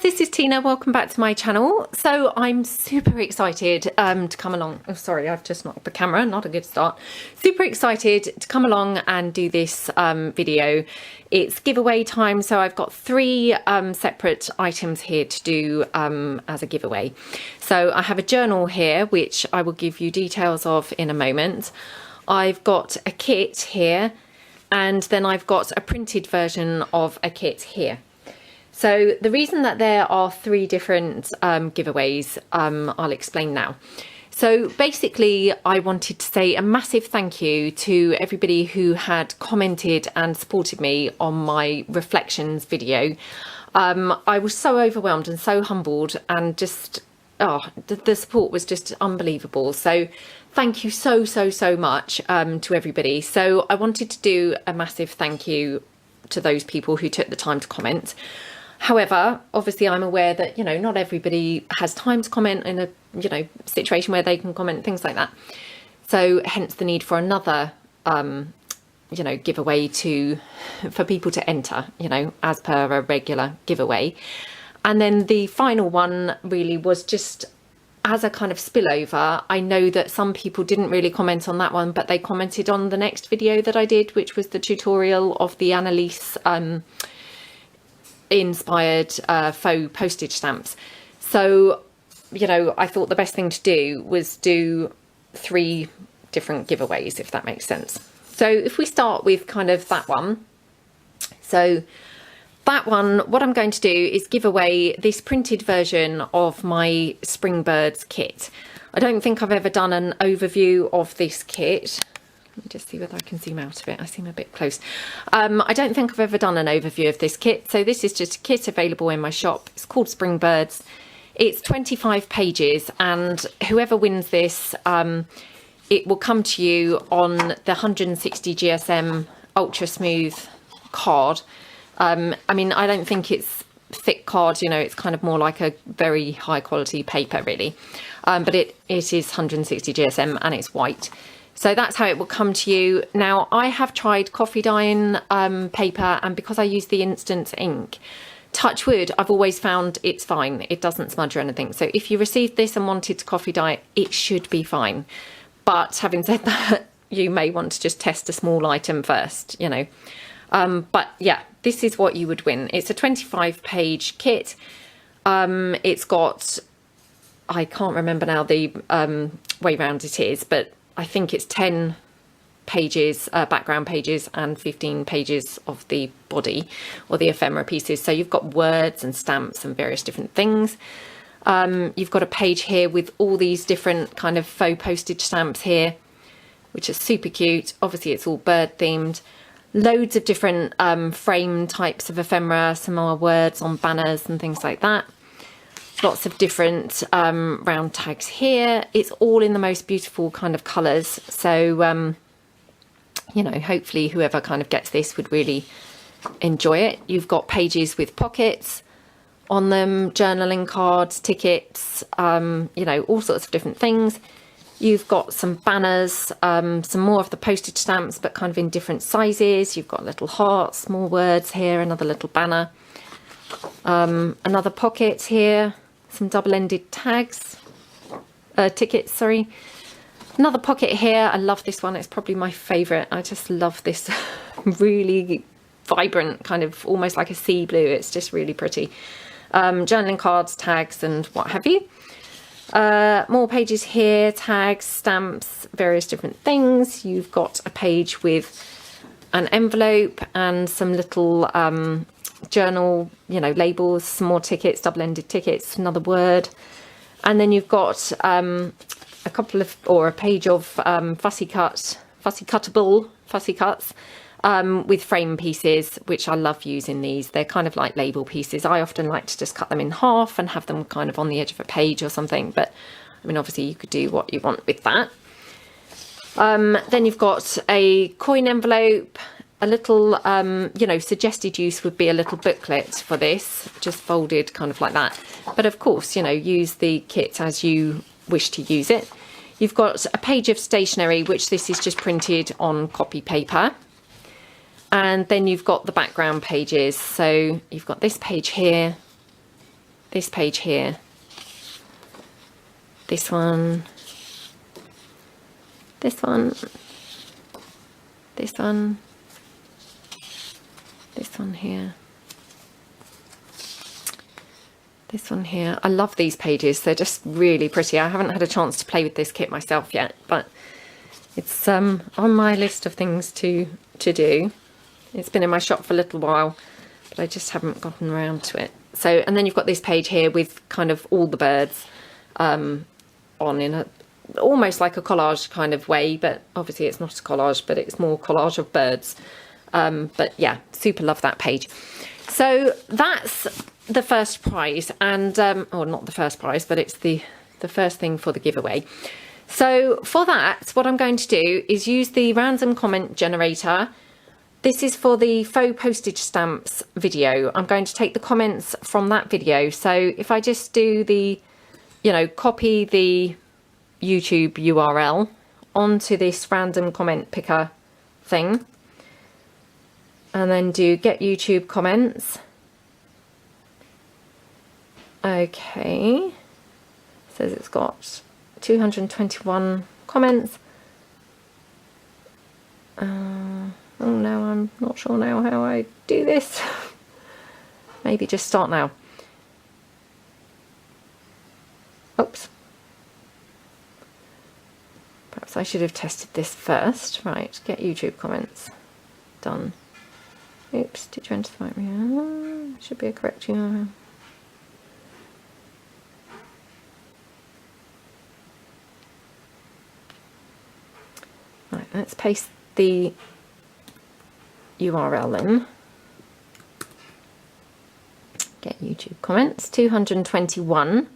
this is Tina. Welcome back to my channel. So I'm super excited to come along. Oh, sorry, I've just knocked the camera. Not a good start. Super excited to come along and do this video. It's giveaway time, so I've got three separate items here to do as a giveaway. So I have a journal here, which I will give you details of in a moment. I've got a kit here, and then I've got a printed version of a kit here. So the reason that there are three different giveaways, I'll explain now. So basically, I wanted to say a massive thank you to everybody who had commented and supported me on my reflections video. I was so overwhelmed and so humbled, and just, the support was just unbelievable. So thank you so much to everybody. So I wanted to do a massive thank you to those people who took the time to comment. However, obviously I'm aware that, you know, not everybody has time to comment in a, you know, situation where they can comment, things like that. So hence the need for another, you know, giveaway for people to enter, you know, as per a regular giveaway. And then the final one really was just as a kind of spillover. I know that some people didn't really comment on that one, but they commented on the next video that I did, which was the tutorial of the Annalise inspired faux postage stamps. So, you know, I thought the best thing to do was do three different giveaways, if that makes sense. So if we start with kind of that one. So that one, what I'm going to do is give away this printed version of my Spring Birds kit. I don't think I've ever done an overview of this kit. Let me just see whether I can zoom out a bit. I seem a bit close. I don't think I've ever done an overview of this kit. So this is just a kit available in my shop. It's called Spring Birds. It's 25 pages, and whoever wins this, it will come to you on the 160 GSM Ultra Smooth card. I mean, I don't think it's thick card, you know, it's kind of more like a very high quality paper really. But it is 160 GSM and it's white. So that's how it will come to you. Now, I have tried coffee dyeing paper, and because I use the instant ink, touch wood, I've always found it's fine. It doesn't smudge or anything. So if you received this and wanted to coffee dye, it should be fine. But having said that, you may want to just test a small item first, you know. But yeah, this is what you would win. It's a 25-page kit. It's got, I can't remember now the way round it is, but I think it's 10 pages, background pages, and 15 pages of the body or the ephemera pieces. So you've got words and stamps and various different things. You've got a page here with all these different kind of faux postage stamps here, which is super cute. Obviously it's all bird themed. Loads of different frame types of ephemera, some more words on banners and things like that. Lots of different round tags here. It's all in the most beautiful kind of colours. So, you know, hopefully whoever kind of gets this would really enjoy it. You've got pages with pockets on them, journaling cards, tickets, you know, all sorts of different things. You've got some banners, some more of the postage stamps, but kind of in different sizes. You've got little hearts, more words here, another little banner. Another pocket here. Some double-ended tags, tickets, sorry. Another pocket here. I love this one. It's probably my favourite. I just love this really vibrant kind of almost like a sea blue. It's just really pretty. Journaling cards, tags, and what have you. More pages here, tags, stamps, various different things. You've got a page with an envelope and some little journal, you know, labels, some more tickets, double-ended tickets, another word, and then you've got a page of fussy cuts with frame pieces, which I love using these. They're kind of like label pieces. I often like to just cut them in half and have them kind of on the edge of a page or something, but I mean obviously you could do what you want with that. Then you've got a coin envelope. A little, you know, suggested use would be a little booklet for this, just folded kind of like that. But of course, you know, use the kit as you wish to use it. You've got a page of stationery, which this is just printed on copy paper. And then you've got the background pages. So you've got this page here, this page here, this one, this one, this one, this one here, this one here. I love these pages. They're just really pretty. I haven't had a chance to play with this kit myself yet, but it's on my list of things to do. It's been in my shop for a little while, but I just haven't gotten around to it. So, and then you've got this page here with kind of all the birds on in a almost like a collage kind of way, but obviously it's not a collage, but it's more collage of birds. But yeah, super love that page. So that's the first prize, and or not the first prize, but it's the first thing for the giveaway. So for that, what I'm going to do is use the random comment generator. This is for the faux postage stamps video. I'm going to take the comments from that video. So if I just do the, you know, copy the YouTube URL onto this random comment picker thing, and then do get YouTube comments. Okay, says it's got 221 comments. Oh no, I'm not sure now how I do this. Maybe just start now. Oops. Perhaps I should have tested this first. Right, get YouTube comments. Done. Oops, did you enter the right? Should be a correct URL. Right, let's paste the URL in. Get YouTube comments, 221.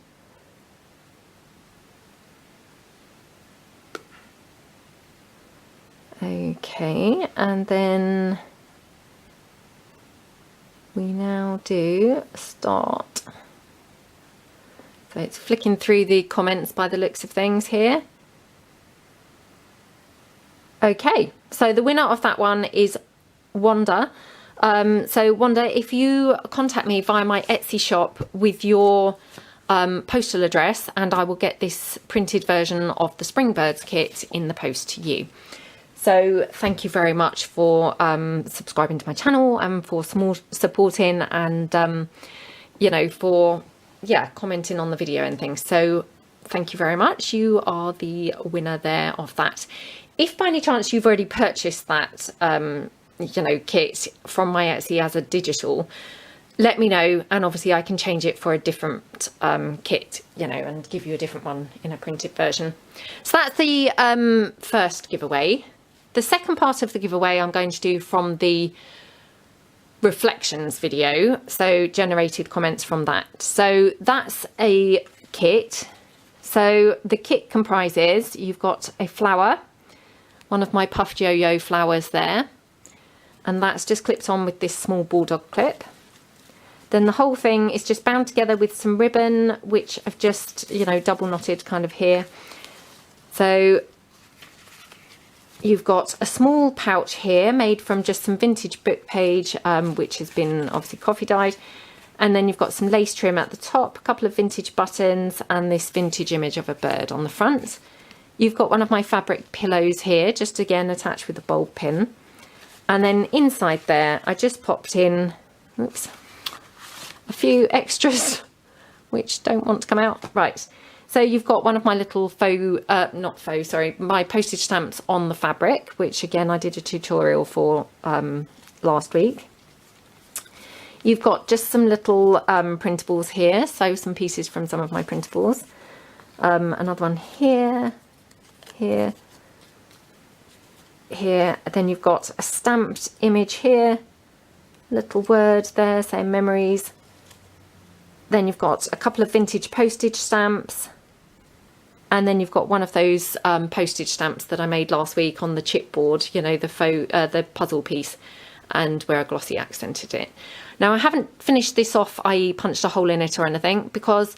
Okay, and then we now do start. So it's flicking through the comments by the looks of things here. Okay, so the winner of that one is Wanda. So Wanda, if you contact me via my Etsy shop with your postal address, and I will get this printed version of the Springbirds kit in the post to you. So thank you very much for subscribing to my channel and for supporting and you know, for commenting on the video and things. So thank you very much. You are the winner there of that. If by any chance you've already purchased that you know, kit from my Etsy as a digital, let me know, and obviously I can change it for a different kit, you know, and give you a different one in a printed version. So that's the first giveaway. The second part of the giveaway I'm going to do from the reflections video, so generated comments from that. So that's a kit. So the kit comprises, you've got a flower, one of my puffed yo-yo flowers there, and that's just clipped on with this small bulldog clip. Then the whole thing is just bound together with some ribbon, which I've just, you know, double knotted kind of here. So you've got a small pouch here made from just some vintage book page, which has been obviously coffee dyed. And then you've got some lace trim at the top, a couple of vintage buttons, and this vintage image of a bird on the front. You've got one of my fabric pillows here, just again attached with a bulb pin. And then inside there, I just popped in, oops, a few extras, which don't want to come out. Right. So you've got one of my little faux, not faux, sorry, my postage stamps on the fabric, which again, I did a tutorial for last week. You've got just some little printables here. So some pieces from some of my printables. Another one here, here, here. Then you've got a stamped image here, little word there saying memories. Then you've got a couple of vintage postage stamps. And then you've got one of those postage stamps that I made last week on the chipboard, you know, the faux, the puzzle piece, and where I glossy accented it. Now I haven't finished this off, I punched a hole in it or anything, because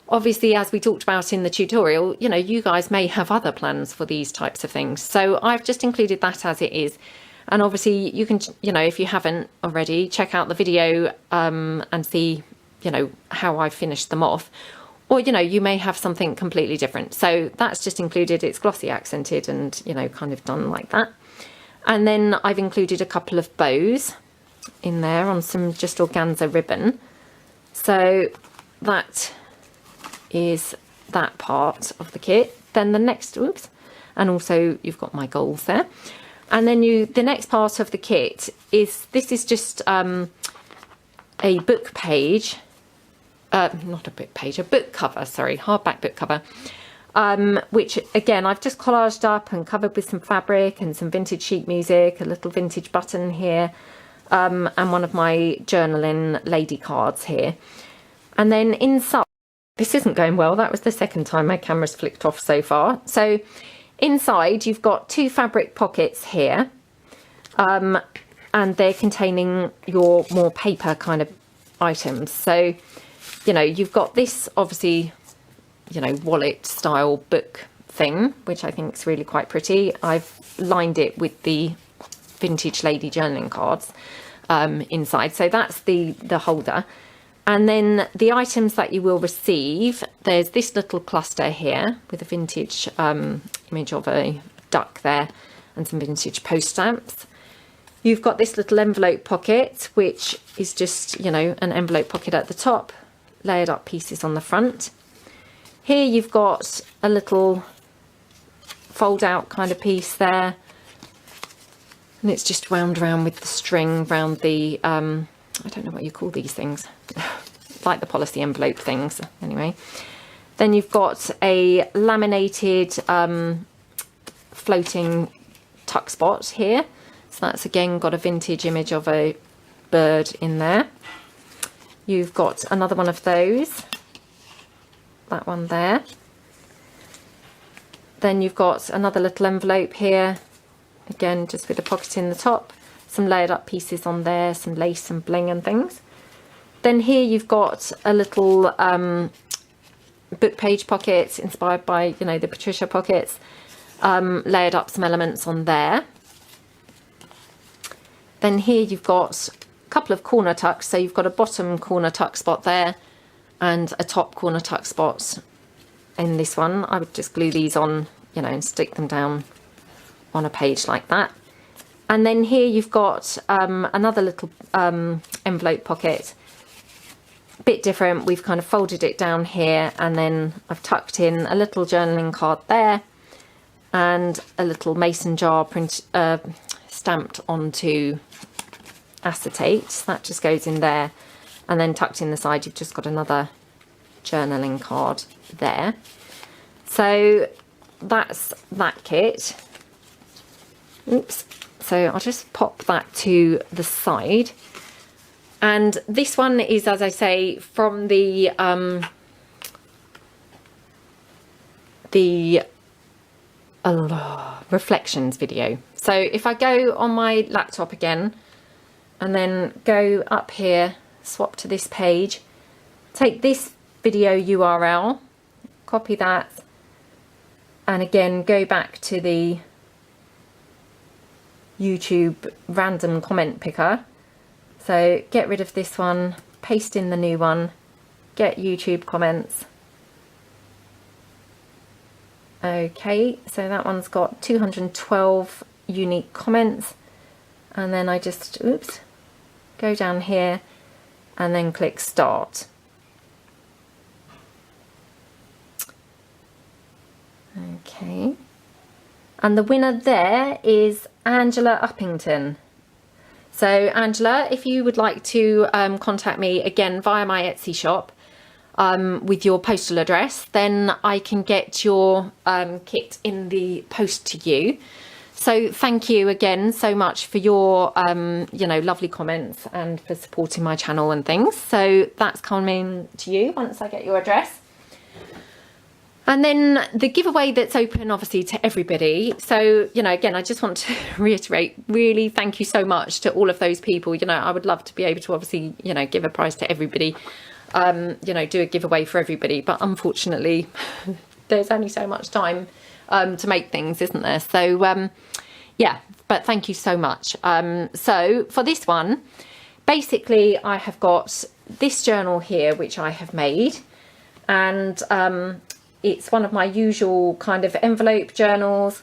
obviously, as we talked about in the tutorial, you know, you guys may have other plans for these types of things. So I've just included that as it is. And obviously you can, you know, if you haven't already, check out the video and see, you know, how I finished them off. Or, you know, you may have something completely different. So that's just included. It's glossy accented and, you know, kind of done like that. And then I've included a couple of bows in there on some just organza ribbon. So that is that part of the kit. Then the next, oops, and also you've got my goals there. And then the next part of the kit is, this is just a book page, not a book page, a book cover, sorry, hardback book cover, which again, I've just collaged up and covered with some fabric and some vintage sheet music, a little vintage button here, and one of my journaling lady cards here. And then inside, this isn't going well, that was the second time my camera's flicked off so far. So inside you've got two fabric pockets here, and they're containing your more paper kind of items. So, you know, you've got this obviously, you know, wallet style book thing, which I think is really quite pretty. I've lined it with the vintage lady journaling cards inside. So that's the holder. And then the items that you will receive, there's this little cluster here with a vintage image of a duck there and some vintage post stamps. You've got this little envelope pocket, which is just, you know, an envelope pocket at the top, layered up pieces on the front. Here you've got a little fold out kind of piece there. And it's just wound around with the string around the, I don't know what you call these things, like the policy envelope things, anyway. Then you've got a laminated floating tuck spot here. So that's again got a vintage image of a bird in there. You've got another one of those, that one there. Then you've got another little envelope here, again just with a pocket in the top, some layered up pieces on there, some lace and bling and things. Then here you've got a little book page pocket inspired by, you know, the Patricia pockets, layered up some elements on there. Then here you've got a couple of corner tucks, so you've got a bottom corner tuck spot there and a top corner tuck spot in this one. I would just glue these on, you know, and stick them down on a page like that. And then here you've got another little envelope pocket, a bit different. We've kind of folded it down here, and then I've tucked in a little journaling card there and a little mason jar print stamped onto acetate. That just goes in there, and then tucked in the side you've just got another journaling card there. So that's that kit. Oops. So I'll just pop that to the side. And this one is, as I say, from the reflections video. So if I go on my laptop again and then go up here, swap to this page, take this video URL, copy that, and again go back to the YouTube random comment picker. So get rid of this one, paste in the new one, get YouTube comments. Okay, so that one's got 212 unique comments, and then I just, oops, go down here and then click start. Okay, and the winner there is Angela Uppington. So Angela, if you would like to contact me again via my Etsy shop with your postal address, then I can get your kit in the post to you. So thank you again so much for your you know, lovely comments and for supporting my channel and things. So that's coming to you once I get your address. And then the giveaway that's open obviously to everybody. So, you know, again, I just want to reiterate, really thank you so much to all of those people. You know, I would love to be able to obviously, you know, give a prize to everybody, you know, do a giveaway for everybody. But unfortunately, there's only so much time to make things, isn't there? So, yeah, but thank you so much. So for this one, basically I have got this journal here, which I have made, and it's one of my usual kind of envelope journals.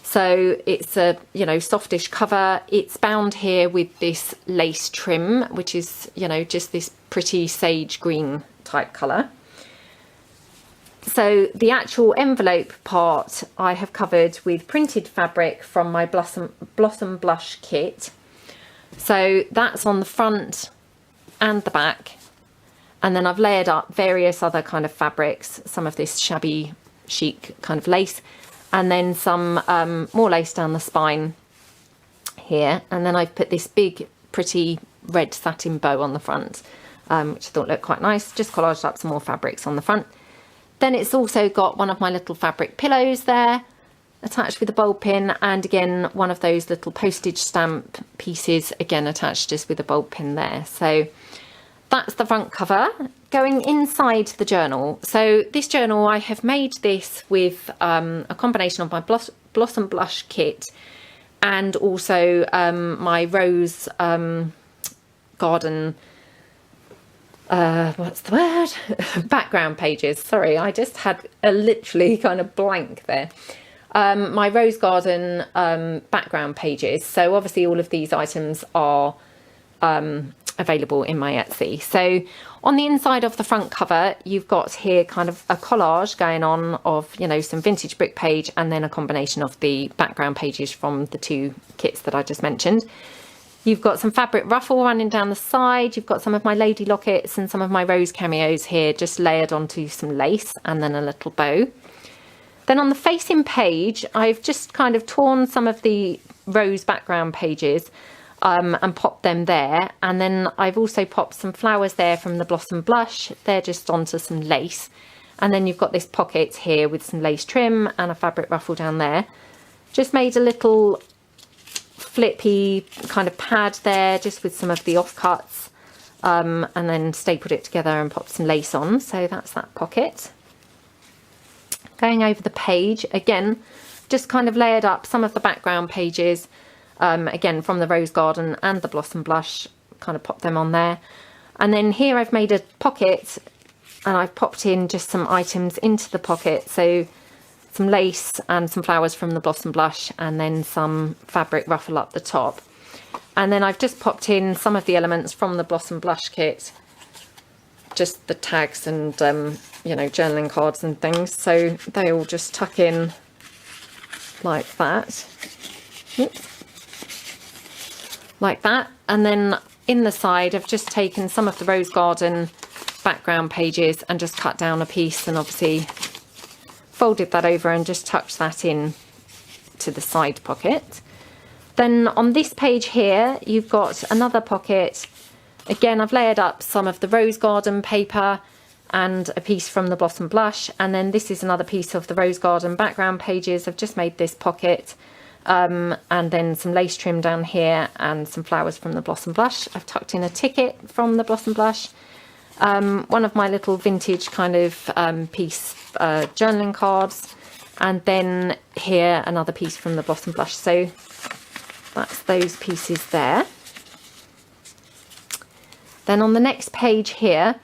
So it's a, you know, softish cover. It's bound here with this lace trim, which is, you know, just this pretty sage green type colour. So the actual envelope part I have covered with printed fabric from my Blossom Blush kit. So that's on the front and the back. And then I've layered up various other kind of fabrics, some of this shabby chic kind of lace, and then some more lace down the spine here. And then I've put this big, pretty red satin bow on the front, which I thought looked quite nice. Just collaged up some more fabrics on the front. Then it's also got one of my little fabric pillows there, attached with a bulb pin, and again, one of those little postage stamp pieces, again, attached just with a bulb pin there. So that's the front cover. Going inside the journal. So this journal, I have made this with a combination of my Blossom Blush kit and also my Rose Garden, what's the word? Background pages. Sorry, I just had a literally kind of blank there. My Rose Garden background pages. So obviously all of these items are available in my Etsy. So on the inside of the front cover, you've got here kind of a collage going on of, you know, some vintage book page and then a combination of the background pages from the two kits that I just mentioned. You've got some fabric ruffle running down the side. You've got some of my lady lockets and some of my rose cameos here, just layered onto some lace and then a little bow. Then on the facing page, I've just kind of torn some of the rose background pages and popped them there. And then I've also popped some flowers there from the Blossom Blush. They're just onto some lace. And then you've got this pocket here with some lace trim and a fabric ruffle down there. Just made a little flippy kind of pad there, just with some of the offcuts, and then stapled it together and popped some lace on. So that's that pocket. Going over the page, again, just kind of layered up some of the background pages, again from the Rose Garden and the Blossom Blush, kind of popped them on there. And then here I've made a pocket and I've popped in just some items into the pocket. So some lace and some flowers from the Blossom Blush and then some fabric ruffle up the top. And then I've just popped in some of the elements from the Blossom Blush kit, just the tags and, you know, journaling cards and things. So they all just tuck in like that. Oops. Like that. And then in the side, I've just taken some of the Rose Garden background pages and just cut down a piece and obviously folded that over and just tucked that in to the side pocket. Then on this page here, you've got another pocket. Again, I've layered up some of the Rose Garden paper and a piece from the Blossom Blush. And then this is another piece of the Rose Garden background pages. I've just made this pocket. And then some lace trim down here and some flowers from the Blossom Blush. I've tucked in a ticket from the Blossom Blush. One of my little vintage kind of piece journaling cards. And then here another piece from the Blossom Blush. So that's those pieces there. Then on the next page here,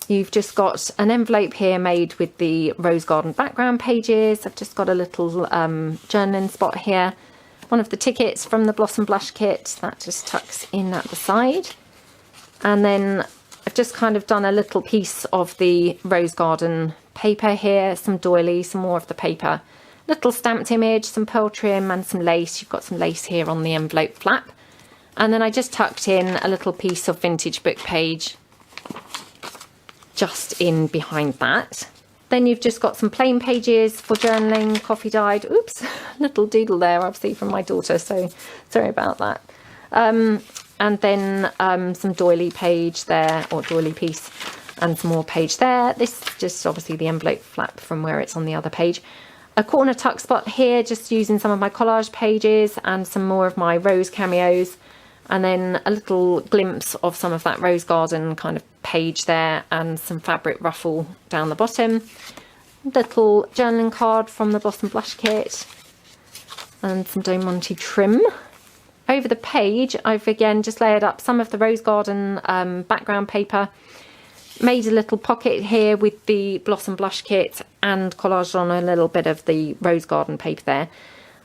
you've just got an envelope here made with the Rose Garden background pages. I've just got a little journaling spot here. One of the tickets from the Blossom Blush kit, that just tucks in at the side. And then I've just kind of done a little piece of the Rose Garden paper here, some doily, some more of the paper. Little stamped image, some pearl trim and some lace. You've got some lace here on the envelope flap. And then I just tucked in a little piece of vintage book page just in behind that. Then you've just got some plain pages for journaling, coffee dyed. Oops, little doodle there, obviously from my daughter, so sorry about that. And then some doily page there, or doily piece, and some more page there. This is just obviously the envelope flap from where it's on the other page. A corner tuck spot here, just using some of my collage pages and some more of my rose cameos. And then a little glimpse of some of that Rose Garden kind of page there and some fabric ruffle down the bottom. Little journaling card from the Blossom Blush kit and some Diamante trim. over the page, I've again just layered up some of the Rose Garden background paper, made a little pocket here with the Blossom Blush kit and collaged on a little bit of the Rose Garden paper there.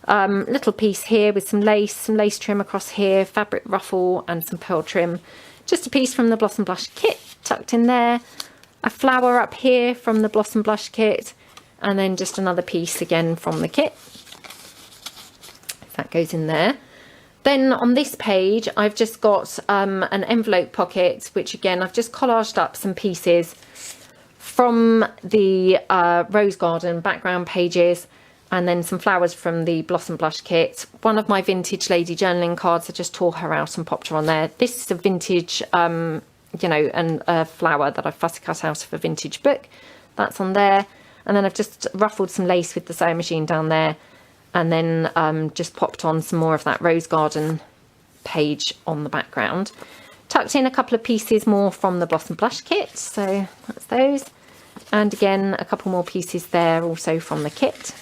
Little piece here with some lace trim across here, fabric ruffle and some pearl trim. Just a piece from the Blossom Blush kit tucked in there. A flower up here from the Blossom Blush kit, and then just another piece again from the kit. That goes in there. Then on this page, I've just got an envelope pocket, which again, I've just collaged up some pieces from the Rose Garden background pages, and then some flowers from the Blossom Blush kit. One of my vintage lady journaling cards, I just tore her out and popped her on there. This is a vintage, you know, and a flower that I've fussy cut out of a vintage book. That's on there. And then I've just ruffled some lace with the sewing machine down there. And then just popped on some more of that Rose Garden page on the background. Tucked in a couple of pieces more from the Blossom Blush kit. So that's those. And again, a couple more pieces there also from the kit.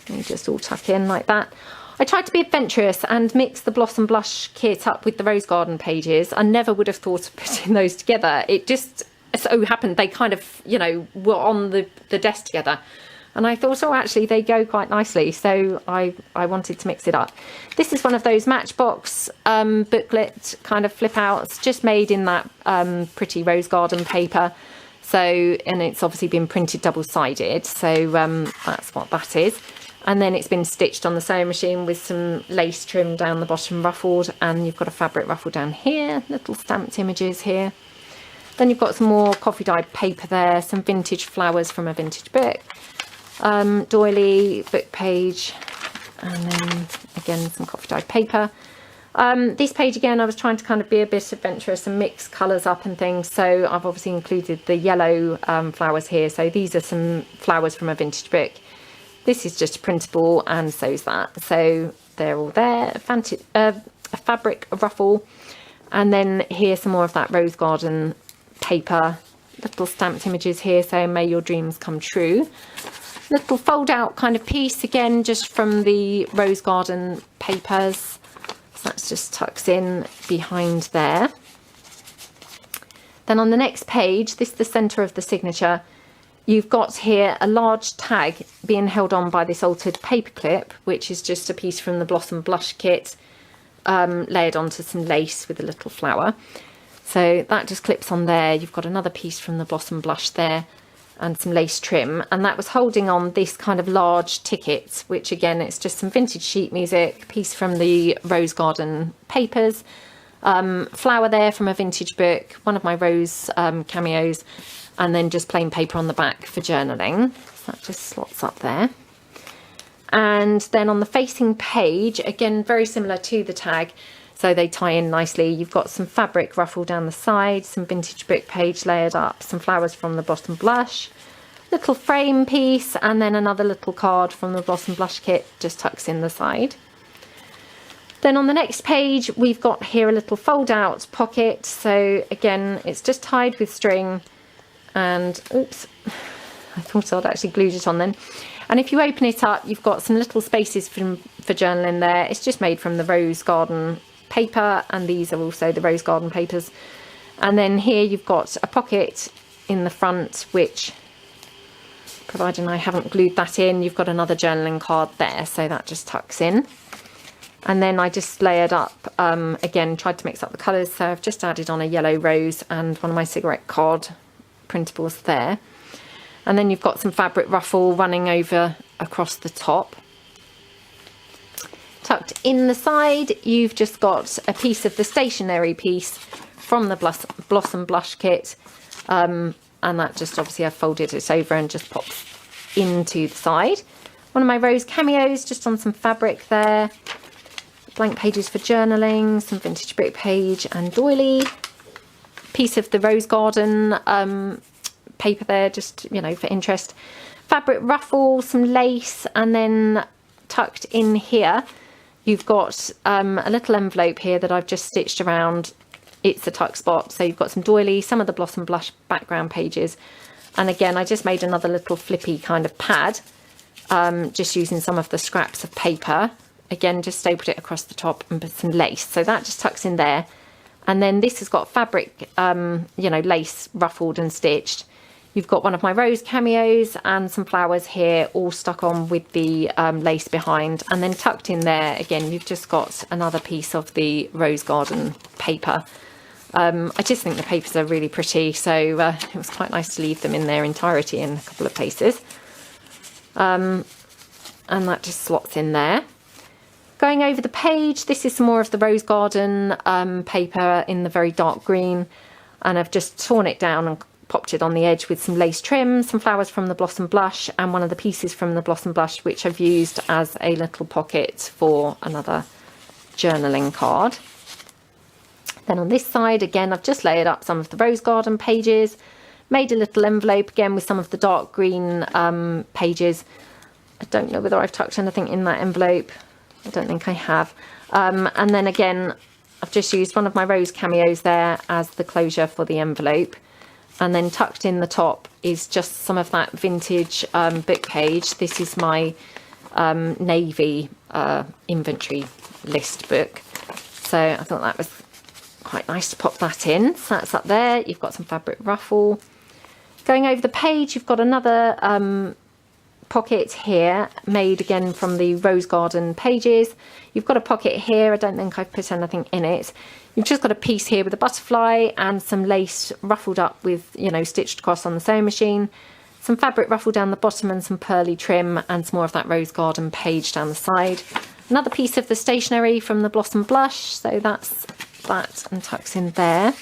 And just all tuck in like that. I tried to be adventurous and mix the Blossom Blush kit up with the Rose Garden pages. I never would have thought of putting those together. It just so happened they kind of, you know, were on the desk together. And I thought, oh, actually, they go quite nicely. So I wanted to mix it up. This is one of those Matchbox booklet kind of flip outs, just made in that pretty Rose Garden paper. So, and it's obviously been printed double-sided. So that's what that is. And then it's been stitched on the sewing machine with some lace trim down the bottom ruffled. And you've got a fabric ruffle down here, little stamped images here. Then you've got some more coffee dyed paper there, some vintage flowers from a vintage book. Doily, book page, and then again some coffee dyed paper. This page again, I was trying to kind of be a bit adventurous and mix colours up and things, so I've obviously included the yellow flowers here. So these are some flowers from a vintage book. This is just a printable, and so's that. So they're all there. A fabric ruffle, and then here's some more of that Rose Garden paper. Little stamped images here, so may your dreams come true. Little fold out kind of piece again, just from the Rose Garden papers. So that's just tucks in behind there. Then on the next page, this is the centre of the signature. You've got here a large tag being held on by this altered paper clip, which is just a piece from the Blossom Blush kit, layered onto some lace with a little flower. So that just clips on there. You've got another piece from the Blossom Blush there and some lace trim, and that was holding on this kind of large ticket, which again, it's just some vintage sheet music, piece from the Rose Garden papers, flower there from a vintage book, one of my rose cameos, and then just plain paper on the back for journaling. So that just slots up there. And then on the facing page, again, very similar to the tag, so they tie in nicely. You've got some fabric ruffle down the side, some vintage book page layered up, some flowers from the Blossom Blush, little frame piece, and then another little card from the Blossom Blush kit just tucks in the side. Then on the next page, we've got here a little fold out pocket. So again, it's just tied with string, and oops, I thought I'd actually glued it on then. And if you open it up, you've got some little spaces for journaling there. It's just made from the Rose Garden paper, and these are also the Rose Garden papers. And then here you've got a pocket in the front, which, providing I haven't glued that in, you've got another journaling card there, so that just tucks in. And then I just layered up, again, tried to mix up the colours, so I've just added on a yellow rose and one of my cigarette card printables there. And then you've got some fabric ruffle running over across the top. Tucked in the side, you've just got a piece of the stationery piece from the Blossom Blush kit. And that just obviously I've folded it over and just pops into the side. One of my rose cameos just on some fabric there. Blank pages for journaling, some vintage book page and doily. Piece of the Rose Garden paper there, just, you know, for interest. Fabric ruffle, some lace, and then tucked in here, you've got a little envelope here that I've just stitched around. It's a tuck spot, so you've got some doily, some of the Blossom Blush background pages, and again, I just made another little flippy kind of pad, just using some of the scraps of paper again, just stapled it across the top and put some lace. So that just tucks in there. And then this has got fabric, you know, lace ruffled and stitched. You've got one of my rose cameos and some flowers here all stuck on with the lace behind. And then tucked in there, again, you've just got another piece of the rose garden paper. I just think the papers are really pretty, so it was quite nice to leave them in their entirety in a couple of places. And that just slots in there. Going over the page, this is some more of the rose garden paper in the very dark green, and I've just torn it down and popped it on the edge with some lace trim, some flowers from the Blossom Blush, and one of the pieces from the Blossom Blush which I've used as a little pocket for another journaling card. Then on this side, again, I've just layered up some of the rose garden pages, made a little envelope again with some of the dark green pages. I don't know whether I've tucked anything in that envelope. I don't think I have. And then again, I've just used one of my rose cameos there as the closure for the envelope. And then tucked in the top is just some of that vintage book page. This is my navy inventory list book. So I thought that was quite nice to pop that in. So that's up there. You've got some fabric ruffle. Going over the page, you've got another pocket here made again from the rose garden pages. You've got a pocket here. I don't think I've put anything in it. You've just got a piece here with a butterfly and some lace ruffled up with, you know, stitched across on the sewing machine. Some fabric ruffled down the bottom and some pearly trim and some more of that rose garden page down the side. Another piece of the stationery from the Blossom Blush. So that's that and tucks in there.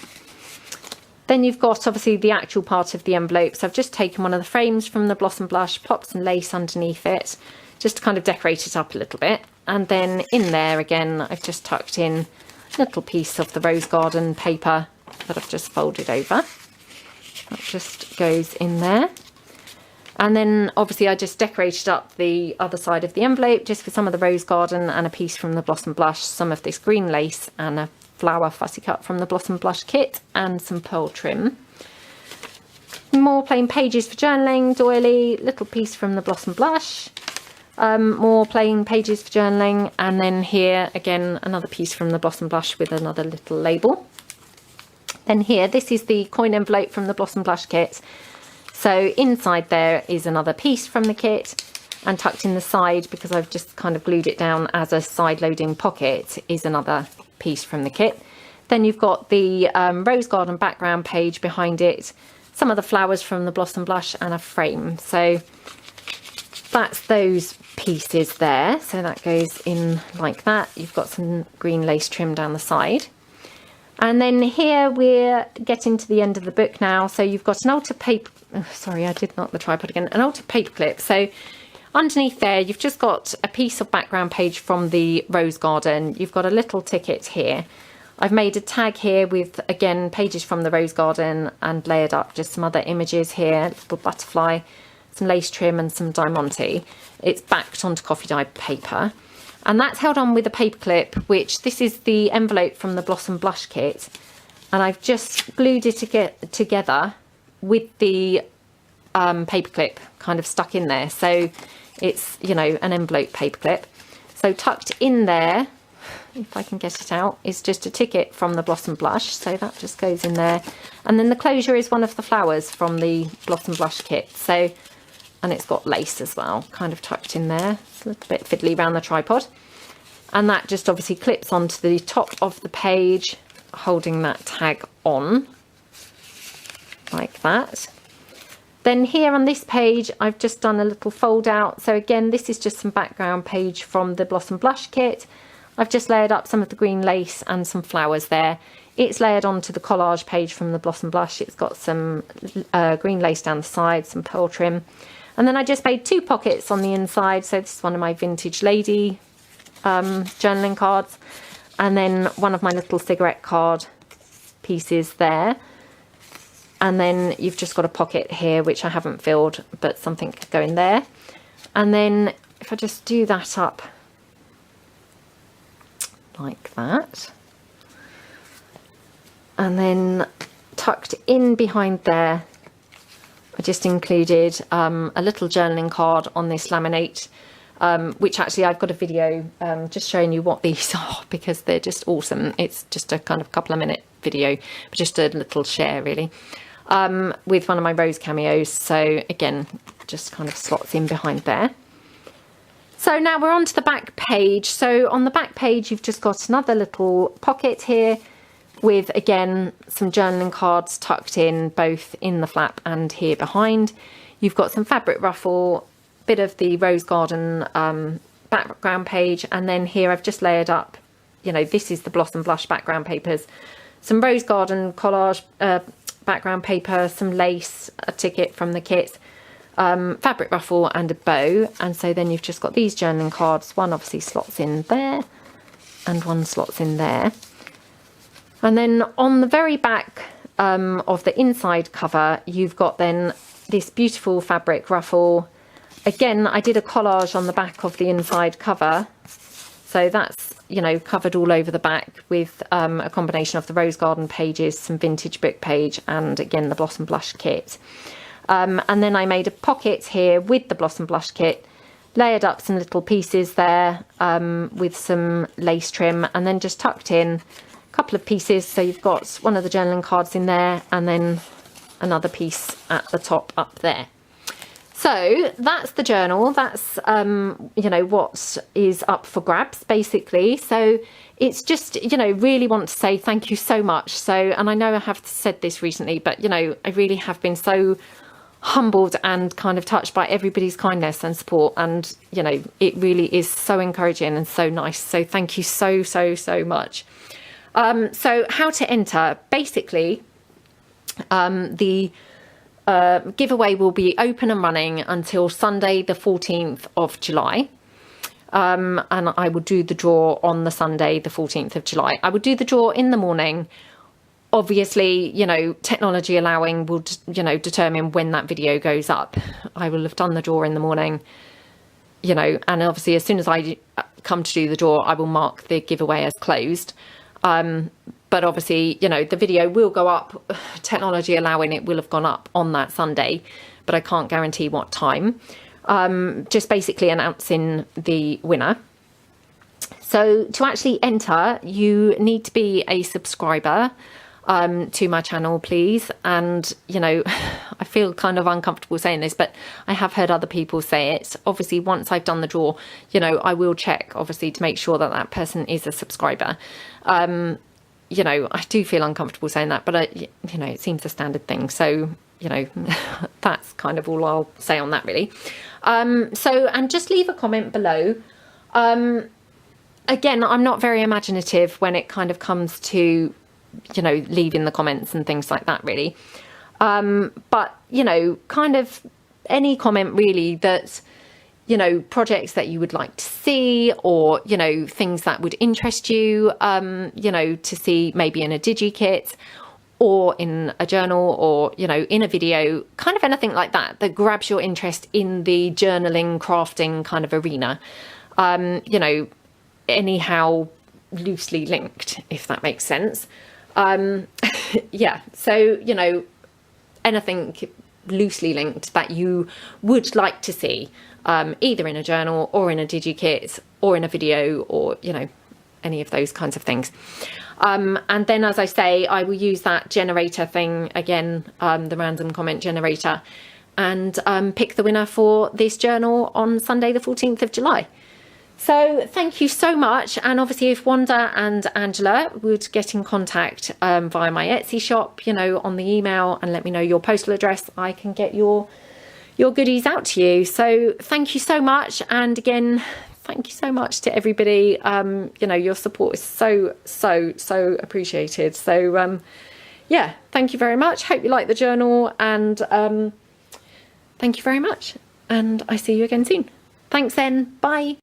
Then you've got obviously the actual part of the envelope. So I've just taken one of the frames from the Blossom Blush, popped some lace underneath it, just to kind of decorate it up a little bit. And then in there again, I've just tucked in a little piece of the rose garden paper that I've just folded over. That just goes in there. And then obviously I just decorated up the other side of the envelope just with some of the rose garden and a piece from the Blossom Blush, some of this green lace and a flower fussy cut from the Blossom Blush kit and some pearl trim. More plain pages for journaling, doily, little piece from the Blossom Blush. More plain pages for journaling, and then here again another piece from the Blossom Blush with another little label. Then here, this is the coin envelope from the Blossom Blush kit. So inside there is another piece from the kit, and tucked in the side, because I've just kind of glued it down as a side loading pocket, is another piece from the kit. Then you've got the rose garden background page behind it, some of the flowers from the Blossom Blush and a frame. So that's those pieces there. So that goes in like that. You've got some green lace trim down the side. And then here we're getting to the end of the book now. So you've got an altered paper, oh, sorry, I did knock the tripod again, an altered paper clip. So underneath there, you've just got a piece of background page from the rose garden. You've got a little ticket here. I've made a tag here with, again, pages from the rose garden and layered up just some other images here, a little butterfly, some lace trim and some diamante. It's backed onto coffee dyed paper. And that's held on with a paper clip, which this is the envelope from the Blossom Blush kit. And I've just glued it together with the paper clip kind of stuck in there. So it's, you know, an envelope paper clip. So tucked in there, if I can get it out, is just a ticket from the Blossom Blush. So that just goes in there. And then the closure is one of the flowers from the Blossom Blush kit. So, and it's got lace as well, kind of tucked in there. It's a little bit fiddly around the tripod. And that just obviously clips onto the top of the page, holding that tag on, like that. Then here on this page, I've just done a little fold out. So again, this is just some background page from the Blossom Blush kit. I've just layered up some of the green lace and some flowers there. It's layered onto the collage page from the Blossom Blush. It's got some green lace down the side, some pearl trim. And then I just made two pockets on the inside. So this is one of my vintage lady journaling cards. And then one of my little cigarette card pieces there. And then you've just got a pocket here, which I haven't filled, but something could go in there. And then if I just do that up like that. And then tucked in behind there, I just included a little journaling card on this laminate which actually I've got a video just showing you what these are, because they're just awesome. It's just a kind of couple of minute video, but just a little share really, with one of my rose cameos. So again, just kind of slots in behind there. So now we're on to the back page. So on the back page, you've just got another little pocket here with, again, some journaling cards tucked in, both in the flap and here behind. You've got some fabric ruffle, bit of the Rose Garden background page, and then here I've just layered up, you know, this is the Blossom Blush background papers, some Rose Garden collage background paper, some lace, a ticket from the kit, fabric ruffle and a bow. And so then you've just got these journaling cards. One obviously slots in there and one slots in there. And then on the very back of the inside cover, you've got then this beautiful fabric ruffle. Again, I did a collage on the back of the inside cover. So that's, you know, covered all over the back with a combination of the Rose Garden pages, some vintage book page, and again, the Blossom Blush kit. And then I made a pocket here with the Blossom Blush kit, layered up some little pieces there with some lace trim, and then just tucked in a couple of pieces. So you've got one of the journaling cards in there and then another piece at the top up there. So that's the journal. That's, you know, what is up for grabs, basically. So it's just, you know, really want to say thank you so much. So, and I know I have said this recently, but, you know, I really have been so humbled and kind of touched by everybody's kindness and support. And, you know, it really is so encouraging and so nice. So thank you so, so, so much. So how to enter? Basically, the giveaway will be open and running until Sunday the 14th of July, and I will do the draw on the Sunday the 14th of July. I will do the draw in the morning. Obviously, you know, technology allowing will, you know, determine when that video goes up. I will have done the draw in the morning, you know, and obviously as soon as I come to do the draw, I will mark the giveaway as closed. But obviously, you know, the video will go up, technology allowing, it will have gone up on that Sunday, but I can't guarantee what time. Just basically announcing the winner. So to actually enter, you need to be a subscriber to my channel, please. And, you know, I feel kind of uncomfortable saying this, but I have heard other people say it. Obviously, once I've done the draw, you know, I will check, obviously, to make sure that that person is a subscriber. You know, I do feel uncomfortable saying that, but you know, it seems a standard thing. So, you know, that's kind of all I'll say on that, really. So, and just leave a comment below. Again, I'm not very imaginative when it kind of comes to, you know, leaving the comments and things like that, really. But, you know, kind of any comment really that, you know, projects that you would like to see, or, you know, things that would interest you, you know, to see maybe in a DigiKit or in a journal, or, you know, in a video, kind of anything like that, that grabs your interest in the journaling, crafting kind of arena. You know, anyhow loosely linked, if that makes sense. Yeah, so, you know, anything loosely linked that you would like to see, either in a journal or in a DigiKit or in a video, or, you know, any of those kinds of things. And then, as I say, I will use that generator thing again, the random comment generator, and pick the winner for this journal on Sunday the 14th of July. So thank you so much. And obviously, if Wanda and Angela would get in contact via my Etsy shop, you know, on the email, and let me know your postal address, I can get your goodies out to you. So thank you so much. And again, thank you so much to everybody. You know, your support is so, so, so appreciated. So yeah, thank you very much. Hope you like the journal, and thank you very much. And I see you again soon. Thanks then. Bye.